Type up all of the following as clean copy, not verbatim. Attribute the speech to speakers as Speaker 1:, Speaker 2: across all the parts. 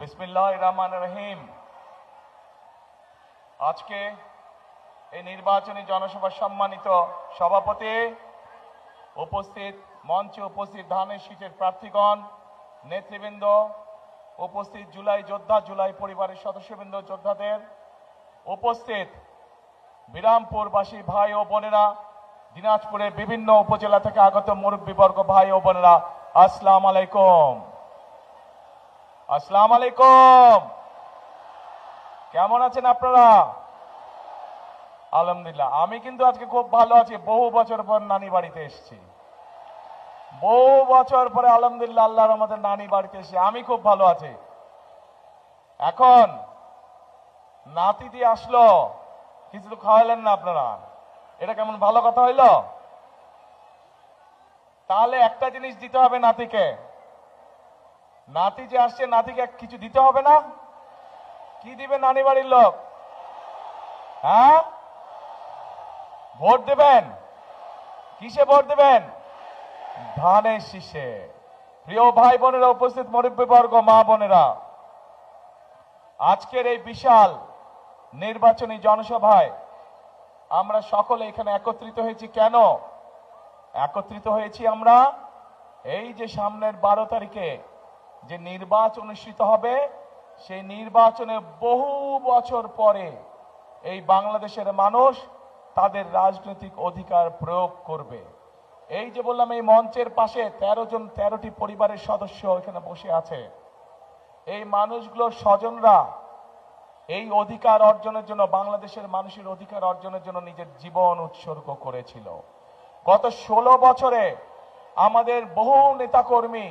Speaker 1: বিসমিল্লাহির রহমানির রহিম। আজকে এই নির্বাচনী জনসভা সম্মানিত সভাপতি, উপস্থিত মঞ্চে উপস্থিত ধানের শীষের প্রার্থীগণ, নেতৃবৃন্দ, উপস্থিত জুলাই যোদ্ধা, জুলাই পরিবারের সদস্যবৃন্দ, যোদ্ধাদের, উপস্থিত বিরামপুরবাসী ভাই ও বোনেরা, দিনাজপুরের বিভিন্ন উপজেলা থেকে আগত মুরব্বীবর্গ ভাই ও বোনেরা, আসসালামু আলাইকুম। আসসালামু আলাইকুম। কেমন আছেন আপনারা? আলহামদুলিল্লাহ, আমি কিন্তু আজকে খুব ভালো আছি। বহু বছর পর নানি বাড়িতে এসেছি, বহু বছর পরে আলহামদুলিল্লাহ আল্লাহর আমাদের নানি বাড়িতে এসে আমি খুব ভালো আছি। এখন নাতি দিয়ে আসলো, কিছু তো খাওয়ালেন না আপনারা, এটা কেমন ভালো কথা হইল? তাহলে একটা জিনিস দিতে হবে নাতিকে। নাতি যে আসছে, নাতিকে কিছু দিতে হবে না? কি দিবে নানি বাড়ির লোক? হ্যাঁ, ভোট দেবেন। কিসে ভোট দেবেন? ধানের শীষে। প্রিয় ভাই বোনেরা, উপস্থিত মুরব্বীবর্গ, মা বোনেরা, আজকের এই বিশাল নির্বাচনী জনসভায় আমরা সকলে এখানে একত্রিত হয়েছি। কেন একত্রিত হয়েছি আমরা? এই যে সামনের 12 তারিখে যে নির্বাচন অনুষ্ঠিত হবে, সেই নির্বাচনে বহু বছর পরে এই বাংলাদেশের মানুষ তাদের রাজনৈতিক অধিকার প্রয়োগ করবে। এই যে বললাম, এই মঞ্চের পাশে 13টি পরিবারের সদস্য এখানে বসে আছে। এই মানুষগুলোর স্বজনরা এই অধিকার অর্জনের জন্য, বাংলাদেশের মানুষের অধিকার অর্জনের জন্য নিজের জীবন উৎসর্গ করেছিল। গত 16 বছরে আমাদের বহু নেতাকর্মী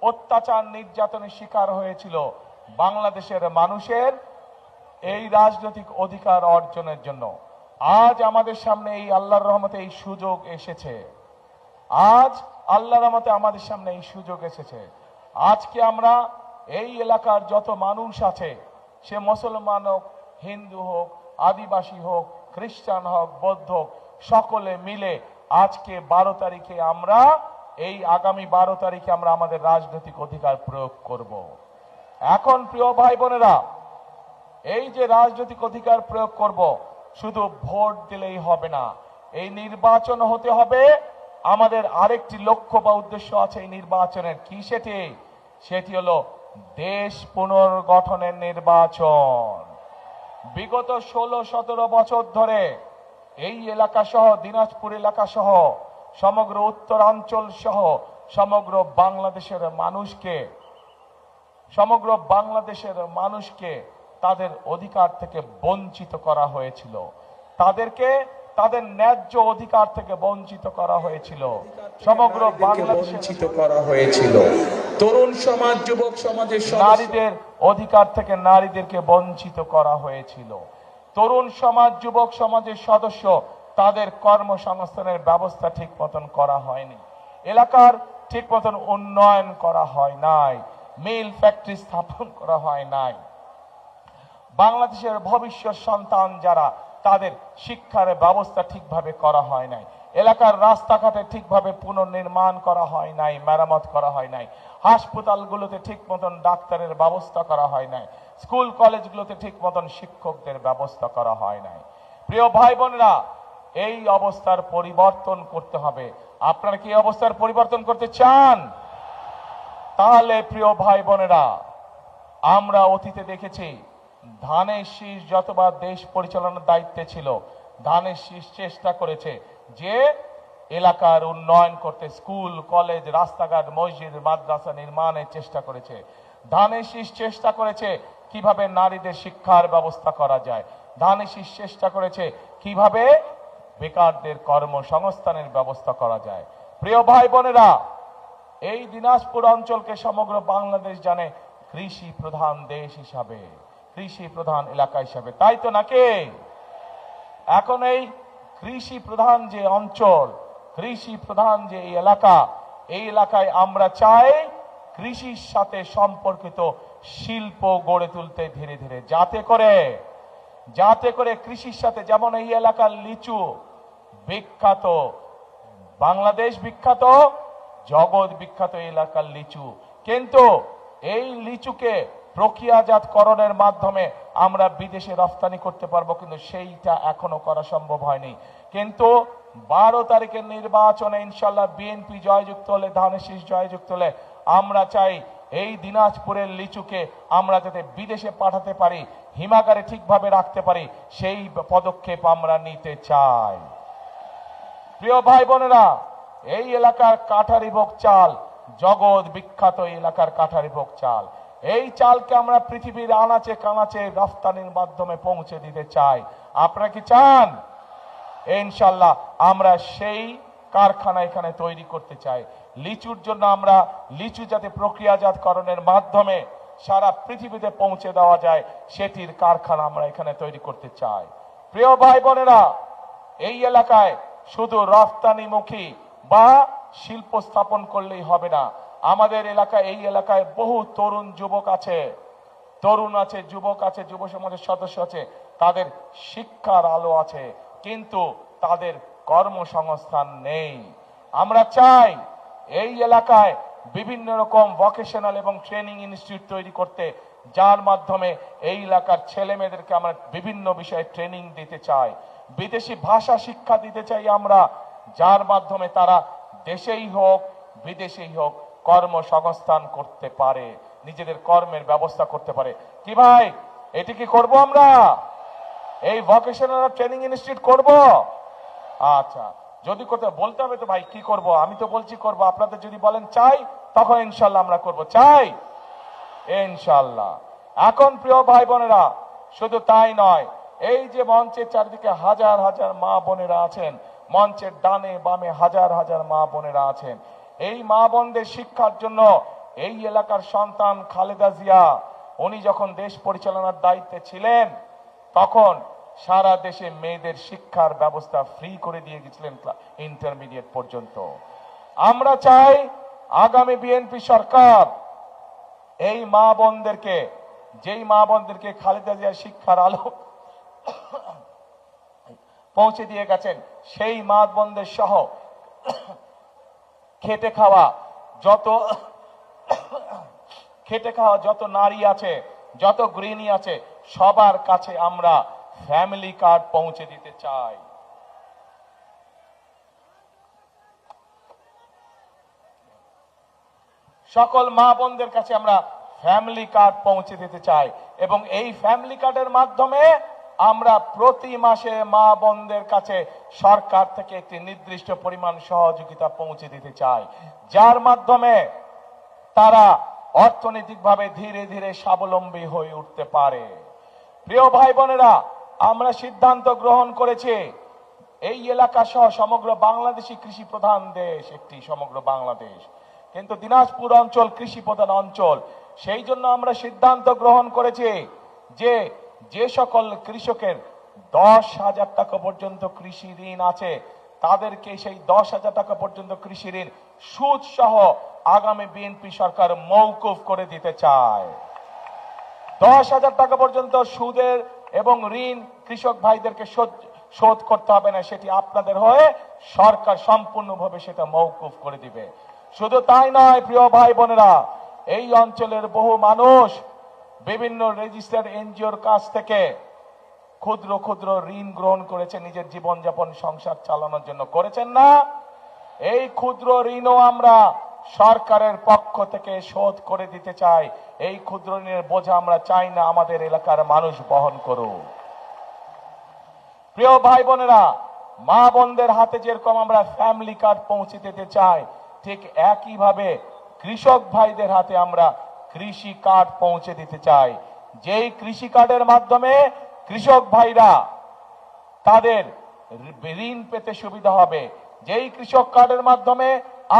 Speaker 1: অত্যাচার নির্যাতনের শিকার হয়েছিল বাংলাদেশের মানুষের এই রাজনৈতিক অধিকার অর্জনের জন্য। আজ আমাদের সামনে এই আল্লাহর রহমতে এই সুযোগ এসেছে। আজ আল্লাহর রহমতে আমাদের সামনে এই সুযোগ এসেছে। আজকে আমরা এই এলাকার যত মানুষ আছে, সে মুসলমান হোক, হিন্দু হোক, আদিবাসী হোক, খ্রিস্টান হোক, বৌদ্ধ হোক, সকলে মিলে আজকে 12 তারিখে আমরা এই আগামী 12 তারিখে আমরা আমাদের রাজনৈতিক অধিকার প্রয়োগ করব। এখন প্রিয় ভাই বোনেরা, এই যে রাজনৈতিক অধিকার প্রয়োগ করব, শুধু ভোট দিলেই হবে না। এই নির্বাচন হতে হবে। আমাদের আরেকটি লক্ষ্য বা উদ্দেশ্য আছে এই নির্বাচনের। কি সেটি হলো দেশ পুনর্গঠনের নির্বাচন। বিগত 16-17 বছর ধরে এই এলাকা সহ, দিনাজপুর এলাকা সহ, সমগ্র উত্তরাঞ্চল সহ সমগ্র বাংলাদেশের মানুষকে তাদের অধিকার থেকে বঞ্চিত করা হয়েছিল। তাদেরকে তাদের ন্যায্য অধিকার থেকে বঞ্চিত করা হয়েছিল। সমগ্র বাংলাদেশে বঞ্চিত করা হয়েছিল। তরুণ সমাজ, যুবক সমাজের নারীদের অধিকার থেকে নারীদেরকে বঞ্চিত করা হয়েছিল। তরুণ সমাজ, যুবক সমাজের সদস্য, তাদের কর্মসংস্থানের ব্যবস্থা ঠিক মতন করা হয়নি। এলাকার ঠিক মতন উন্নয়ন করা হয় নাই। মিল ফ্যাক্টরি স্থাপন করা হয় নাই। বাংলাদেশের ভবিষ্যৎ সন্তান যারা, তাদের শিক্ষার ব্যবস্থা ঠিকভাবে করা হয় নাই। এলাকার রাস্তাঘাটে ঠিকভাবে পুনর্নির্মাণ করা হয় নাই, মেরামত করা হয় নাই। হাসপাতালগুলোতে ঠিক মতন ডাক্তারের ব্যবস্থা করা হয় নাই। স্কুল কলেজগুলোতে ঠিক মতন শিক্ষকদের ব্যবস্থা করা হয় নাই। প্রিয় ভাই বোনেরা, এই অবস্থার পরিবর্তন করতে হবে। আপনারা কি এই অবস্থার পরিবর্তন করতে চান? তাহলে প্রিয় ভাই বোনেরা, আমরা অতীতে দেখেছি ধানের শীষ যতবার দেশ পরিচালনার দায়িত্বে ছিল, ধানের শীষ চেষ্টা করেছে যে এলাকার উন্নয়ন করতে, স্কুল কলেজ, রাস্তাঘাট, মসজিদ, মাদ্রাসা নির্মাণের চেষ্টা করেছে। ধানের শীষ চেষ্টা করেছে কিভাবে নারীদের শিক্ষার ব্যবস্থা করা যায়। ধানের শীষ চেষ্টা করেছে কিভাবে বেকারদের কর্মসংস্থানের ব্যবস্থা করা যায়। প্রিয় ভাই বোনেরা, এই দিনাজপুর অঞ্চলকে সমগ্র বাংলাদেশ জানে কৃষি প্রধান দেশ হিসাবে, কৃষি প্রধান এলাকা হিসাবে, তাই তো নাকি? এখন এই কৃষি প্রধান যে অঞ্চল, কৃষি প্রধান যে এই এলাকায় আমরা চাই কৃষির সাথে সম্পর্কিত শিল্প গড়ে তুলতে ধীরে ধীরে, যাতে করে কৃষির সাথে, যেমন এই এলাকার লিচু বিখ্যাত, বাংলাদেশ বিখ্যাত, জগৎ বিখ্যাত এলাকার লিচু, কিন্তু এই লিচুকে প্রক্রিয়াজাতকরণের মাধ্যমে আমরা বিদেশে রপ্তানি করতে পারবো, কিন্তু সেইটা এখনো করা সম্ভব হয়নি। কিন্তু 12 তারিখের নির্বাচনে ইনশাল্লাহ বিএনপি জয়যুক্ত হলে, ধানের শীষ জয়যুক্ত হলে আমরা চাই এই দিনাজপুরের লিচুকে আমরা যাতে বিদেশে পাঠাতে পারি, হিমাগারে ঠিকভাবে রাখতে পারি, সেই পদক্ষেপ আমরা নিতে চাই। প্রিয় ভাই বোনেরা, এই এলাকার কাঠারিভোগ চাল জগৎ বিখ্যাত, এই এলাকার কাঠারিভোগ চাল, এই চালকে আমরা পৃথিবীর আনাচে কানাচে রফতানির মাধ্যমে পৌঁছে দিতে চাই। আপনারা কি চান? ইনশাল্লাহ আমরা সেই কারখানা এখানে তৈরি করতে চাই। লিচুর জন্য আমরা লিচু যাতে প্রক্রিয়াজাতকরণের মাধ্যমে সারা পৃথিবীতে পৌঁছে দেওয়া যায়, সেটির কারখানা আমরা এখানে তৈরি করতে চাই। প্রিয় ভাই বোনেরা, এই এলাকায় শুধু রফতানিমুখী বা শিল্প স্থাপন করলেই হবে না। আমাদের এলাকায়, এই এলাকায় বহু তরুণ যুবক আছে, যুবক আছে, যুব সমাজের সদস্য আছে, তাদের শিক্ষার আলো আছে, কিন্তু তাদের কর্মসংস্থান নেই। আমরা চাই এই এলাকায় বিভিন্ন রকম ভোকেশনাল এবং ট্রেনিং ইনস্টিটিউট তৈরি করতে, যার মাধ্যমে এই এলাকার ছেলে মেয়েদেরকে আমরা বিভিন্ন বিষয়ে ট্রেনিং দিতে চাই। বিদেশি ভাষা শিক্ষা দিতে চাই আমরা, যার মাধ্যমে তারা দেশেই হোক বিদেশেই হোক কর্মসংস্থান করতে পারে, নিজেদের কর্মের ব্যবস্থা করতে পারে। কি ভাই, এটি কি করব আমরা? এই ভোকেশনাল ট্রেনিং ইনস্টিটিউট করব? আচ্ছা, যদি করতে বলতে হবে তো ভাই কি করব? আমি তো বলছি করব, আপনাদের যদি বলেন চাই, তখন ইনশাল্লাহ আমরা করব। চাই ইনশাল্লাহ। এখন প্রিয় ভাই বোনেরা, শুধু তাই নয়, এই যে মঞ্চের চারিদিকে হাজার হাজার মা বোনেরা আছেন, মঞ্চের ডানে বামে হাজার হাজার মা বোনেরা আছেন, এই মা বোনদের শিক্ষার জন্য এই এলাকার সন্তান খালেদা জিয়া, উনি যখন দেশ পরিচালনার দায়িত্বে ছিলেন, তখন সারা দেশে মেয়েদের শিক্ষার ব্যবস্থা ফ্রি করে দিয়ে গেছিলেন ইন্টারমিডিয়েট পর্যন্ত। আমরা চাই আগামী বিএনপি সরকার এই মা বোনদেরকে, যেই মা বোনদেরকে খালেদা জিয়া শিক্ষার আলো পৌঁছে দিয়ে গেছেন, সেই মা বোনদের সহ খেটে খাওয়া যত নারী আছে, যত গৃহিণী আছে, সবার কাছে আমরা ফ্যামিলি কার্ড পৌঁছে দিতে চাই। সকল মা বোনদের কাছে আমরা ফ্যামিলি কার্ড পৌঁছে দিতে চাই, এবং এই ফ্যামিলি কার্ডের মাধ্যমে আমরা প্রতি মাসে মা বোনদের কাছে সরকার থেকে একটি নির্দিষ্ট পরিমাণ সহযোগিতা পৌঁছে দিতে চাই, যার মাধ্যমে তারা অর্থনৈতিকভাবে ধীরে ধীরে স্বাবলম্বী হয়ে উঠতে পারে। প্রিয় ভাই বোনেরা, আমরা সিদ্ধান্ত গ্রহণ করেছি এই এলাকা সহ সমগ্র বাংলাদেশী কৃষি প্রধান দেশ, একটি সমগ্র বাংলাদেশ, কিন্তু দিনাজপুর অঞ্চল কৃষি প্রধান অঞ্চল। সেই জন্য আমরা সিদ্ধান্ত গ্রহণ করেছি যে যে সকল কৃষকের 10,000 টাকা পর্যন্ত কৃষি ঋণ আছে, তাদেরকে সেই 10,000 টাকা পর্যন্ত কৃষি ঋণ সুদ সহ আগামী বিএনপি সরকার মওকুফ করে দিতে চায়। 10,000 টাকা পর্যন্ত সুদের এবং ঋণ কৃষক ভাইদেরকে শোধ করতে হবে না, সেটি আপনাদের হয়ে সরকার সম্পূর্ণভাবে সেটা মওকুফ করে দিবে। শুধু তাই নয় প্রিয় ভাই বোনেরা, এই অঞ্চলের বহু মানুষ বিভিন্ন রেজিস্টার্ড এনজিওর কাছ থেকে ক্ষুদ্র ক্ষুদ্র ঋণ গ্রহণ করেছে নিজের জীবনযাপন সংসার চালানোর জন্য, করেছেন না? এই ক্ষুদ্র ঋণও আমরা সরকারের পক্ষ থেকে শোধ করে দিতে চাই। এই ক্ষুদ্র ঋণের বোঝা আমরা চাই না আমাদের এলাকার মানুষ বহন করুক। প্রিয় ভাই বোনেরা, মা বোনদের হাতে যেরকম আমরা ফ্যামিলি কার্ড পৌঁছে দিতে চাই, ঠিক একইভাবে কৃষক ভাইদের হাতে আমরা কৃষি কার্ড পৌঁছে দিতে চাই, যেই কৃষি কার্ডের মাধ্যমে কৃষক ভাইরা তাদের ঋণ পেতে সুবিধা হবে, যেই কৃষক কার্ডের মাধ্যমে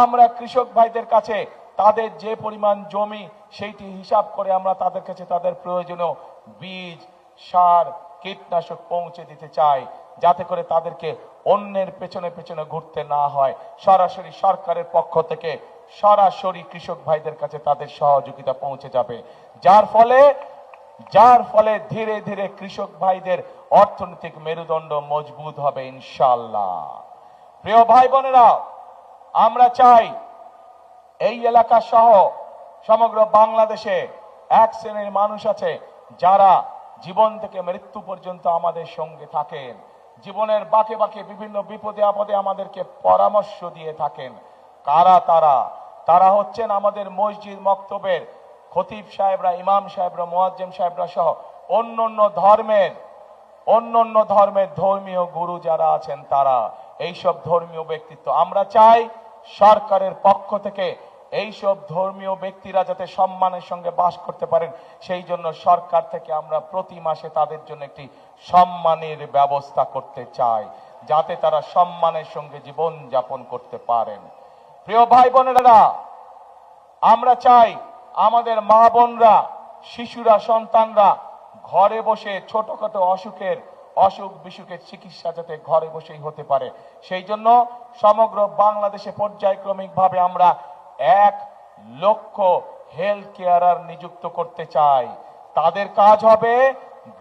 Speaker 1: আমরা কৃষক ভাইদের কাছে তাদের যে পরিমাণ জমি সেইটি হিসাব করে আমরা তাদের কাছে তাদের প্রয়োজনীয় বীজ, সার, কীটনাশক পৌঁছে দিতে চাই, যাতে করে তাদেরকে অন্যের পেছনে পেছনে ঘুরতে না হয়। সরাসরি সরকারের পক্ষ থেকে সরাসরি কৃষক ভাইদের কাছে তাদের সহযোগিতা পৌঁছে যাবে, যার ফলে ধীরে ধীরে কৃষক ভাইদের অর্থনৈতিক মেরুদণ্ড মজবুত হবে ইনশাআল্লাহ। প্রিয় ভাই বোনেরা, আমরা চাই এই এলাকা সহ সমগ্র বাংলাদেশে এক শ্রেণীর মানুষ আছে যারা জীবন থেকে মৃত্যু পর্যন্ত আমাদের সঙ্গে থাকেন, জীবনের বাঁকে বাঁকে বিভিন্ন বিপদে আপদে আমাদেরকে পরামর্শ দিয়ে থাকেন। কারা তারা? তারা হচ্ছেন আমাদের মসজিদ মক্তবের খতিব সাহেবরা, ইমাম সাহেবরা, মুয়াজ্জিম সাহেবরা সহ অন্য ধর্মের ধর্মীয় গুরু যারা আছেন, তারা এইসব ধর্মীয় ব্যক্তিত্ব। আমরা চাই সরকারের পক্ষ থেকে এইসব ধর্মীয় ব্যক্তিরা যাতে সম্মানের সঙ্গে বাস করতে পারেন, সেই জন্য সরকার থেকে আমরা প্রতি মাসে তাদের জন্য একটি সম্মানের ব্যবস্থা করতে চাই, যাতে তারা সম্মানের সঙ্গে জীবন যাপন করতে পারেন। প্রিয় ভাই বোনেরা, আমরা চাই আমাদের মা বোনরা, শিশুরা, সন্তানরা ঘরে বসে ছোটখাটো অসুখ বিসুখের চিকিৎসা যাতে ঘরে বসেই হতে পারে, সেই জন্য সমগ্র বাংলাদেশে পর্যায়ক্রমিক ভাবে আমরা 1 লক্ষ হেলথ কেয়ারার নিযুক্ত করতে চাই। তাদের কাজ হবে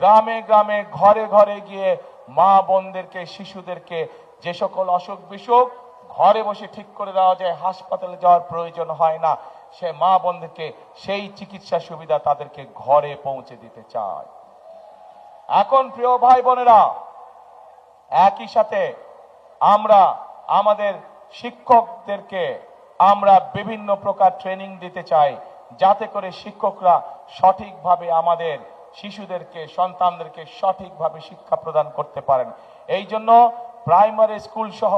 Speaker 1: গ্রামে গ্রামে ঘরে ঘরে গিয়ে মা বোনদেরকে, শিশুদেরকে যে সকল অসুখ বিসুখ ঘরে বসে ঠিক করে দেওয়া যায়, হাসপাতালে যাওয়ার প্রয়োজন হয় না, সে মা বোনদেরকে সেই চিকিৎসা সুবিধা তাদেরকে ঘরে পৌঁছে দিতে চায়। এখন প্রিয় ভাই বোনেরা, একই সাথে আমরা আমাদের শিক্ষকদেরকে আমরা বিভিন্ন প্রকার ট্রেনিং দিতে চাই, যাতে করে শিক্ষকরা সঠিকভাবে আমাদের শিশুদেরকে, সন্তানদেরকে সঠিকভাবে শিক্ষা প্রদান করতে পারেন। এই জন্য প্রাইমারি স্কুল সহ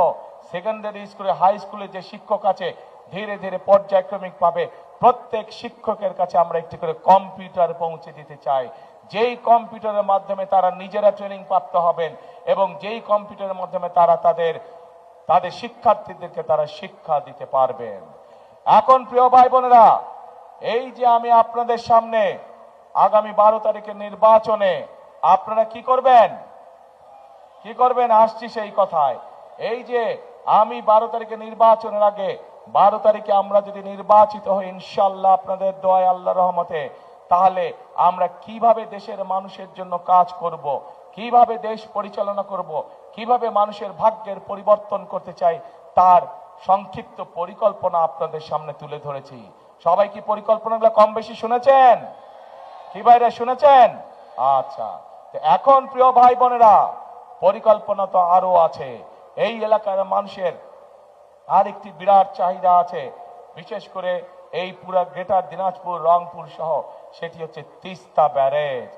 Speaker 1: সেকেন্ডারি স্কুলে, হাই স্কুলে যে শিক্ষক আছে, ধীরে ধীরে পর্যায়ক্রমিক ভাবে প্রত্যেক শিক্ষকের কাছে আমরা একটি করে কম্পিউটার পৌঁছে দিতে চাই, যেই কম্পিউটারের মাধ্যমে তারা নিজেরা ট্রেনিং প্রাপ্ত হবেন এবং যেই কম্পিউটারের মাধ্যমে তারা তাদের শিক্ষার্থীদেরকে তারা শিক্ষা দিতে পারবেন। এখন প্রিয় ভাই বোনেরা, এই যে আমি আপনাদের সামনে আগামী 12 তারিখের নির্বাচনে আপনারা কি করবেন, আসছি সেই কথায়। এই যে আমি 12 তারিখে নির্বাচনের আগে, 12 তারিখে আমরা যদি নির্বাচিত হই ইনশাআল্লাহ আপনাদের দোয়ায়, আল্লাহর রহমতে, তাহলে আমরা কিভাবে দেশের মানুষের জন্য কাজ করব, কিভাবে দেশ পরিচালনা করব, কিভাবে মানুষের ভাগ্যের পরিবর্তন করতে চাই, তার সংক্ষিপ্ত পরিকল্পনা আপনাদের সামনে তুলে ধরেছি। সবাই কি পরিকল্পনাগুলো কম বেশি শুনেছেন? কি ভাইরা শুনেছেন? আচ্ছা, এখন প্রিয় ভাই বোনেরা, পরিকল্পনা তো আরো আছে। এই এলাকার মানুষের আরেকটি বিরাট চাহিদা আছে, বিশেষ করে এই পুরা গ্রেটার দিনাজপুর, রংপুর সহ, সেটি হচ্ছে তিস্তা ব্যারেজ।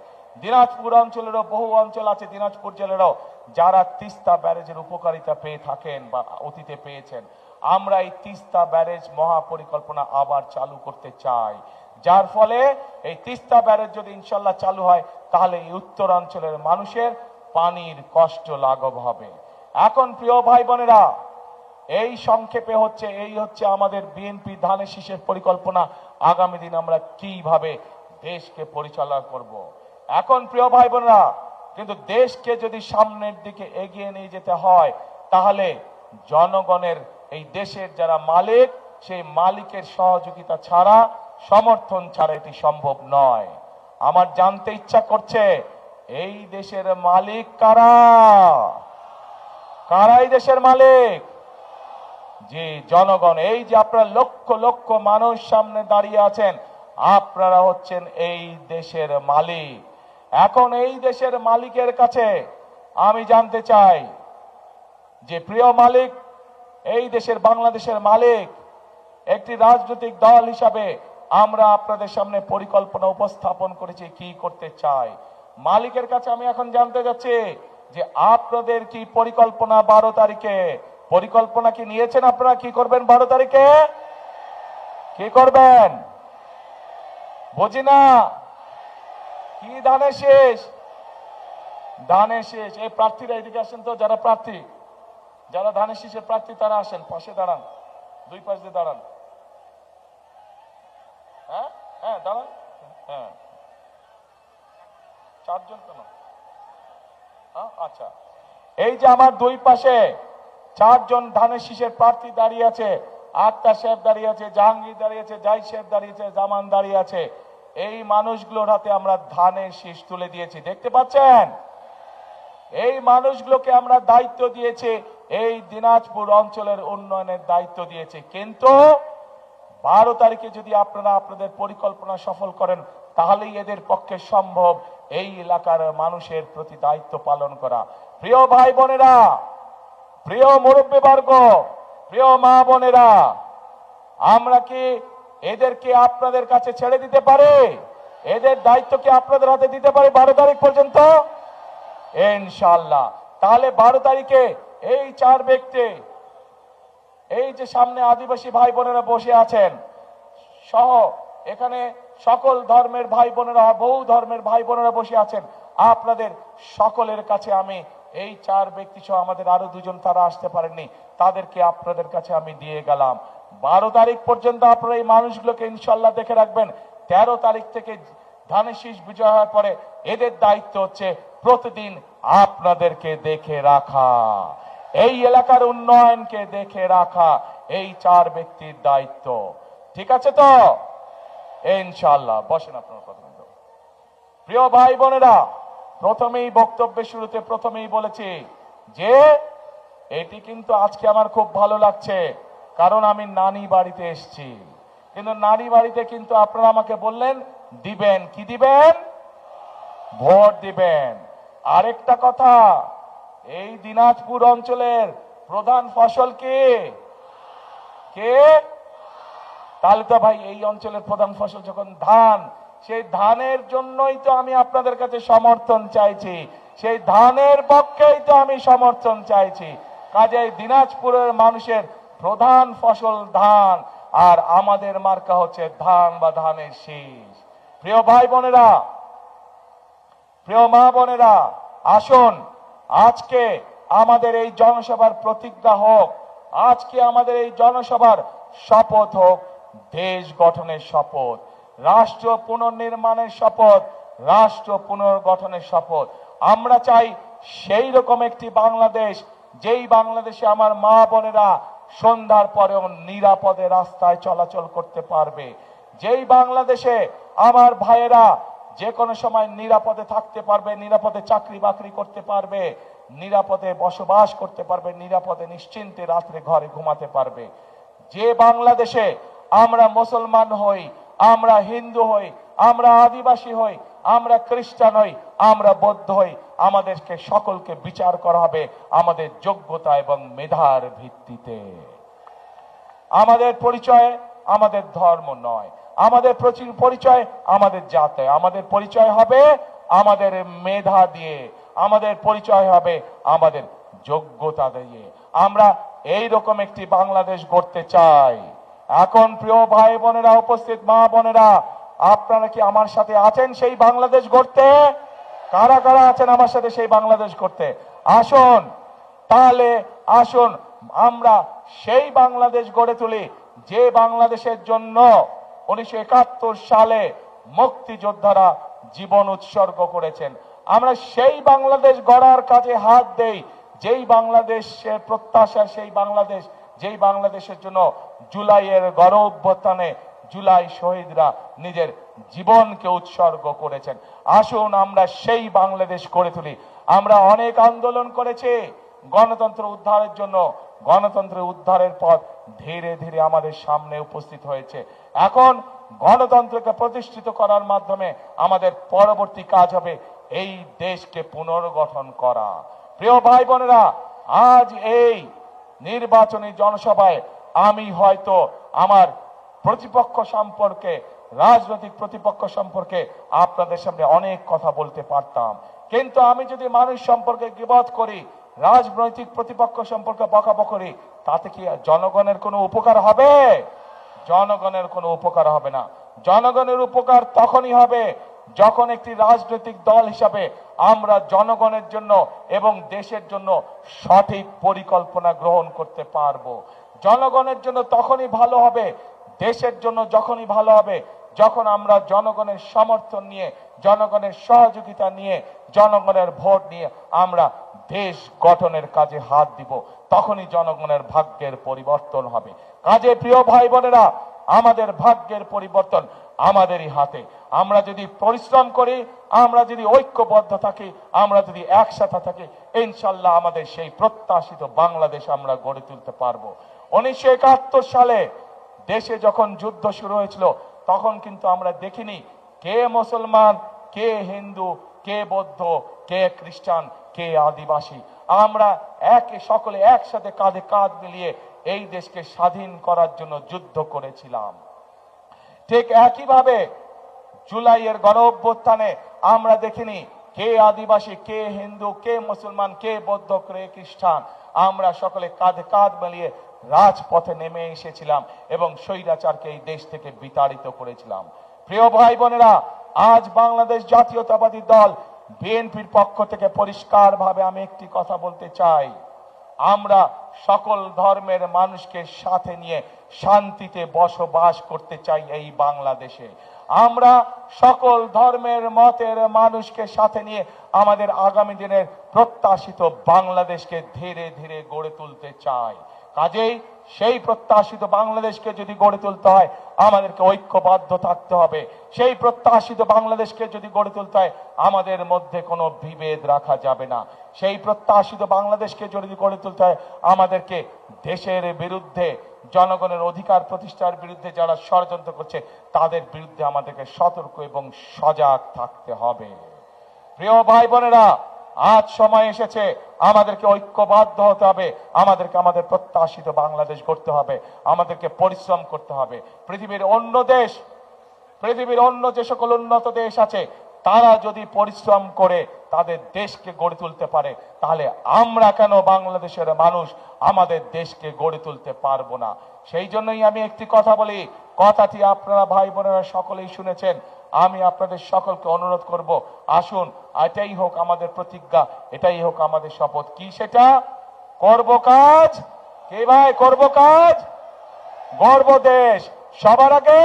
Speaker 1: দিনাজপুর অঞ্চলেরও বহু অঞ্চল আছে, দিনাজপুর জেলারও, যারা তিস্তা ব্যারেজের উপকারিতা পেয়ে থাকেন বা অতীতে পেয়েছেন। আমরা এই তিস্তা ব্যারেজ মহাপরিকল্পনা আবার চালু করতে চাই, যার ফলে এই তিস্তা ব্যারেজ যদি ইনশাল্লাহ চালু হয়, তাহলে এই উত্তরাঞ্চলের মানুষের পানির কষ্ট লাঘব হবে। এখন প্রিয় ভাই বোনেরা, এই সংক্ষেপে এই হচ্ছে আমাদের বিএনপি ধানের শীষের পরিকল্পনা। আগামী দিন আমরা কিভাবে দেশকে পরিচালনা করব। এখন প্রিয় ভাই বোনেরা, কিন্তু দেশকে যদি সামনের দিকে এগিয়ে নিয়ে যেতে হয়, তাহলে জনগণের, এই দেশের যারা মালিক, সেই মালিকের সহযোগিতা ছাড়া, সমর্থন ছাড়া এটি সম্ভব নয়। আমার জানতে ইচ্ছা করছে, এই দেশের মালিক কারা? এই দেশের মালিক? জি, জনগণ। এই যে আপনারা লক্ষ লক্ষ মানুষ সামনে দাঁড়িয়ে আছেন, আপনারা হচ্ছেন এই দেশের মালিক। এখন এই দেশের মালিকের কাছে আমি জানতে চাই যে, প্রিয় মালিক, এই দেশের বাংলাদেশের মালিক, একটি রাজনৈতিক দল হিসাবে আমরা আপনাদের সামনে পরিকল্পনা উপস্থাপন করেছি কি করতে চাই। মালিকের কাছে আমি এখন জানতে যাচ্ছি যে আপনাদের কি পরিকল্পনা 12 তারিখে? পরিকল্পনা কি নিয়েছেন? আপনারা কি করবেন 12 তারিখে? কি করবেন? বুঝি না। কি ধানের শেষ? ধানের শেষ। এই প্রার্থীরা এদিকে আসেন তো, যারা ধানের শীষের প্রার্থী তারা আসেন, পাশে দাঁড়ান, দুই পাশ দিয়ে দাঁড়ান। হ্যাঁ হ্যাঁ দাঁড়ান। হ্যাঁ, 4 জন কেন? আচ্ছা, এই যে আমার দুই পাশে 4 জন ধানের শীষের প্রার্থী দাঁড়িয়ে আছে। আক্তার সাহেব দাঁড়িয়ে আছে, জাহাঙ্গীর দাঁড়িয়ে আছে, জাহিদ সাহেব দাঁড়িয়েছে, জামান দাঁড়িয়ে আছে। এই মানুষগুলোর হাতে আমরা ধানের শীষ তুলে দিয়েছি, দেখতে পাচ্ছেন? এই মানুষগুলোকে আমরা দায়িত্ব দিয়েছি, এই দিনাজপুর অঞ্চলের উন্নয়নের দায়িত্ব দিয়েছি। কিন্তু 12 তারিখে যদি আপনারা আপনাদের পরিকল্পনা সফল করেন, তাহলেই এদের পক্ষে সম্ভব এই এলাকার মানুষের প্রতি দায়িত্ব পালন করা। প্রিয় ভাই বোনেরা, প্রিয় মুরব্বীবর্গ, প্রিয় মা বোনেরা, আমরা কি এদেরকে আপনাদের কাছে ছেড়ে দিতে পারি? এদের দায়িত্ব কি আপনাদের হাতে দিতে পারি 12 তারিখ পর্যন্ত? ইনশাআল্লাহ। তাহলে 12 তারিখে এই 4 ব্যক্তি, এই যে সামনে আদিবাসী ভাই বোনেরা বসে আছেন সহ এখানে সকল ধর্মের ভাই বোনেরা, বহু ধর্মের ভাই বোনেরা বসে আছেন, আপনাদের সকলের কাছে আমি এই 4 ব্যক্তি সহ আমাদের আরো 2 জন তারা আসতে পারেননি, তাদেরকে আপনাদের কাছে আমি দিয়ে গেলাম। 12 তারিখ পর্যন্ত আপনারা এই মানুষগুলোকে ইনশাআল্লাহ দেখে রাখবেন। 13 তারিখ থেকে ধানের শীষ বিজয় হওয়ার পরে এদের দায়িত্ব হচ্ছে প্রতিদিন আপনাদেরকে দেখে রাখা, এই এলাকার উন্নয়নকে দেখে রাখা, এই 4 ব্যক্তির দায়িত্ব। ঠিক আছে তো? ইনশাআল্লাহ। বসেন আপনার কথা। প্রিয় ভাই বোনেরা, প্রথমেই বক্তব্যের শুরুতে প্রথমেই বলেছি যে এটি কিন্তু আজকে আমার খুব ভালো লাগছে, কারণ আমি নানি বাড়িতে এসেছি। কিন্তু নানি বাড়িতে কিন্তু আপনারা আমাকে বললেন দিবেন, কি দিবেন? ভোট দিবেন। আরেকটা কথা, এই দিনাজপুর অঞ্চলের প্রধান ফসল কে? তাহলে তো ভাই এই অঞ্চলের প্রধান ফসল যখন ধান, সেই ধানের জন্যই তো আমি আপনাদের কাছে সমর্থন চাইছি, সেই ধানের পক্ষেই তো আমি সমর্থন চাইছি। কাজেই দিনাজপুরের মানুষের প্রধান ফসল ধান, আর আমাদের মার্কা হচ্ছে ধান বা ধানের শীষ। প্রিয় ভাই বোনেরা, প্রিয় মা বোনেরা, আসুন আজকে আমাদের এই জনসভার প্রতিজ্ঞা হোক, আজকে আমাদের এই জনসভার শপথ হোক দেশ গঠনের শপথ, রাষ্ট্র পুনর্নির্মাণের শপথ, রাষ্ট্র পুনর্গঠনের শপথ। আমরা চাই সেই রকম একটি বাংলাদেশ, যেই বাংলাদেশে আমার মা বোনেরা সন্ধ্যার পরেও নিরাপদে রাস্তায় চলাচল করতে পারবে, যেই বাংলাদেশে আমার ভাইয়েরা যে কোনো সময় নিরাপদে থাকতে পারবে, নিরাপদে চাকরি বাকরি করতে পারবে, নিরাপদে বসবাস করতে পারবে, নিরাপদে নিশ্চিন্তে রাত্রে ঘরে ঘুমাতে পারবে। যে বাংলাদেশে আমরা মুসলমান হই, আমরা হিন্দু হই, আমরা আদিবাসী হই, আমরা খ্রিস্টান হই, আমরা বৌদ্ধ হই, আমাদেরকে সকলকে বিচার করা হবে আমাদের যোগ্যতা এবং মেধার ভিত্তিতে। আমাদের পরিচয় আমাদের ধর্ম নয়, আমাদের পরিচয় আমাদের জাতে, আমাদের পরিচয় হবে আমাদের মেধা দিয়ে, আমাদের পরিচয় হবে আমাদের যোগ্যতা দিয়ে। আমরা এই রকম একটি বাংলাদেশ গড়তে চাই। এখন প্রিয় ভাই বোনেরা, উপস্থিত মা বোনেরা, আপনারা কি আমার সাথে আছেন সেই বাংলাদেশ গড়তে? কারা কারা আছেন আমার সাথে সেই বাংলাদেশ গড়তে? আসুন তাহলে, আসুন আমরা সেই বাংলাদেশ গড়ে তুলি যে বাংলাদেশের জন্য 1971 সালে মুক্তিযোদ্ধারা জীবন উৎসর্গ করেছেন। আমরা সেই বাংলাদেশ গড়ার কাজে হাত দেই, যেই বাংলাদেশের প্রত্যাশা, সেই বাংলাদেশ, যেই বাংলাদেশের জন্য জুলাইয়ের গণ অভ্যুত্থানে জুলাই শহীদরা নিজের জীবনকে উৎসর্গ করেছেন। আসুন আমরা সেই বাংলাদেশ গড়ে তুলি। আমরা অনেক আন্দোলন করেছি গণতন্ত্র উদ্ধারের জন্য, গণতন্ত্রের উদ্ধারের পথ ধীরে ধীরে আমাদের সামনে উপস্থিত হয়েছে। এখন গণতন্ত্রকে প্রতিষ্ঠিত করার মাধ্যমে আমাদের পরবর্তী কাজ হবে এই দেশকে পুনর্গঠন করা। প্রিয় ভাই বোনেরা, আজ এই নির্বাচনী জনসভায় আমি হয়তো আমার প্রতিপক্ষ সম্পর্কে, রাজনৈতিক প্রতিপক্ষ সম্পর্কে আপনাদের সামনে অনেক কথা বলতে পারতাম, কিন্তু আমি যদি মানুষ সম্পর্কে গীবত করি, রাজনৈতিক প্রতিপক্ষ সম্পর্কে বকাবকি করি, তাতে কি জনগণের কোনো উপকার হবে? জনগণের কোনো উপকার হবে না। জনগণের উপকার তখনই হবে যখন একটি রাজনৈতিক দল হিসাবে আমরা জনগণের জন্য এবং দেশের জন্য সঠিক পরিকল্পনা গ্রহণ করতে পারবো। জনগণের জন্য তখনই ভালো হবে, দেশের জন্য যখনই ভালো হবে, যখন আমরা জনগণের সমর্থন নিয়ে, জনগণের সহযোগিতা নিয়ে, জনগণের ভোট নিয়ে আমরা দেশ গঠনের কাজে হাত দিব, তখনই জনগণের ভাগ্যের পরিবর্তন হবে। কাজে প্রিয় ভাই বোনেরা, আমাদের ভাগ্যের পরিবর্তন আমাদেরই হাতে। আমরা যদি পরিশ্রম করি, আমরা যদি ঐক্যবদ্ধ থাকি, আমরা যদি একসাথে থাকি, ইনশাল্লাহ আমাদের সেই প্রত্যাশিত বাংলাদেশ আমরা গড়ে তুলতে পারবো। 1971 সালে দেশে যখন যুদ্ধ শুরু হয়েছিল তখন কিন্তু আমরা দেখিনি কে মুসলমান, কে হিন্দু, কে বৌদ্ধ, কে খ্রিস্টান, কে আদিবাসী। আমরা সকলে একসাথে কাঁধে কাঁধ মিলিয়ে এই দেশকে স্বাধীন করার জন্য যুদ্ধ করেছিলাম। ঠিক একইভাবে জুলাইয়ের গণ অভ্যুত্থানে আমরা দেখিনি কে আদিবাসী, কে হিন্দু, কে মুসলমান, কে বৌদ্ধ, কে খ্রিস্টান। আমরা সকলে কাঁধে কাঁধ মিলিয়ে রাজপথে নেমে এসেছিলাম এবং স্বৈরাচারকে এই দেশ থেকে বিতাড়িত করেছিলাম। প্রিয় ভাই বোনেরা, আজ বাংলাদেশ জাতীয়তাবাদী দল বিএনপির পক্ষ থেকে পরিষ্কারভাবে আমি একটি কথা বলতে চাই, আমরা সকল ধর্মের মানুষকে সাথে নিয়ে শান্তিতে বসবাস করতে চাই এই বাংলাদেশে। আমরা সকল ধর্মের মতের মানুষকে সাথে নিয়ে আমাদের আগামী দিনের প্রত্যাশিত বাংলাদেশকে ধীরে ধীরে গড়ে তুলতে চাই। কাজেই সেই প্রত্যাশিত বাংলাদেশকে যদি গড়ে তুলতে হয় আমাদেরকে ঐক্যবদ্ধ থাকতে হবে। সেই প্রত্যাশিত বাংলাদেশকে যদি গড়ে তুলতে হয় আমাদের মধ্যে কোনো বিভেদ রাখা যাবে না। সেই প্রত্যাশিত বাংলাদেশকে যদি গড়ে তুলতে হয় আমাদেরকে দেশের বিরুদ্ধে, জনগণের অধিকার প্রতিষ্ঠার বিরুদ্ধে যারা ষড়যন্ত্র করছে তাদের বিরুদ্ধে আমাদেরকে সতর্ক এবং সজাগ থাকতে হবে। প্রিয় ভাই বোনেরা, আজ সময় এসেছে আমাদেরকে ঐক্যবদ্ধ হতে হবে, আমাদেরকে আমাদের প্রত্যাশিত বাংলাদেশ গড়তে হবে, আমাদেরকে পরিশ্রম করতে হবে। পৃথিবীর অন্য যে সকল উন্নত দেশ আছে তারা যদি পরিশ্রম করে তাদের দেশকে গড়ে তুলতে পারে তাহলে আমরা কেন বাংলাদেশের মানুষ আমাদের দেশকে গড়ে তুলতে পারবো না? সেই জন্যই আমি একটি কথা বলি, কথাটি আপনারা ভাই বোনেরা সকলেই শুনেছেন। আমি আপনাদের সকলকে অনুরোধ করব, আসুন এটাই হোক আমাদের প্রতিজ্ঞা, এটাই হোক আমাদের শপথ। কি সেটা? করব কাজ। কে ভাই করব কাজ? গর্ব দেশ। সবার আগে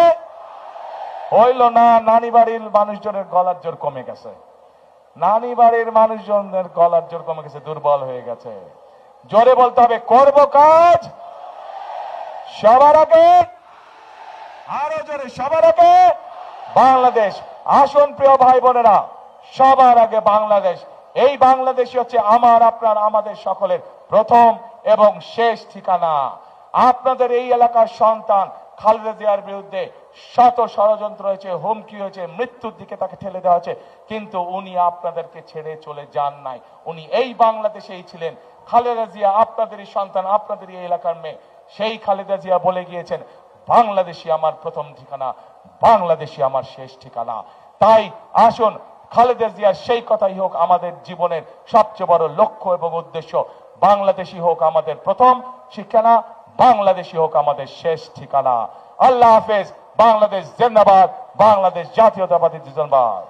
Speaker 1: হইল না। নানি বাড়ির মানুষজনের গলার জোর কমে গেছে, নানি বাড়ির মানুষজনের গলার জোর কমে গেছে, দুর্বল হয়ে গেছে। জোরে বলতে হবে, করব কাজ সবার আগে। আরো জোরে, সবার আগে বাংলাদেশ। আসুন প্রিয় ভাই বোনেরা, সবার আগে বাংলাদেশ। এই বাংলাদেশই হচ্ছে আমার, আপনার, আমাদের সকলের প্রথম এবং শেষ ঠিকানা। আপনাদের এই এলাকার সন্তান খালেদা জিয়ার বিরুদ্ধে শত ষড়যন্ত্র হয়েছে, হুমকি হয়েছে, মৃত্যুর দিকে তাকে ঠেলে দেওয়া হয়েছে, কিন্তু উনি আপনাদেরকে ছেড়ে চলে যান নাই। উনি এই বাংলাদেশেই ছিলেন। খালেদা জিয়া আপনাদেরই সন্তান, আপনাদেরই এই এলাকার মেয়ে। সেই খালেদা জিয়া বলে গিয়েছেন, বাংলাদেশই আমার প্রথম ঠিকানা, বাংলাদেশই আমার শেষ ঠিকানা। তাই আসুন খালেদা জিয়ার সেই কথাই হোক আমাদের জীবনের সবচেয়ে বড় লক্ষ্য এবং উদ্দেশ্য। বাংলাদেশই হোক আমাদের প্রথম ঠিকানা, বাংলাদেশই হোক আমাদের শেষ ঠিকানা। আল্লাহ হাফেজ। বাংলাদেশ জিন্দাবাদ। বাংলাদেশ জাতীয়তাবাদী জিন্দাবাদ।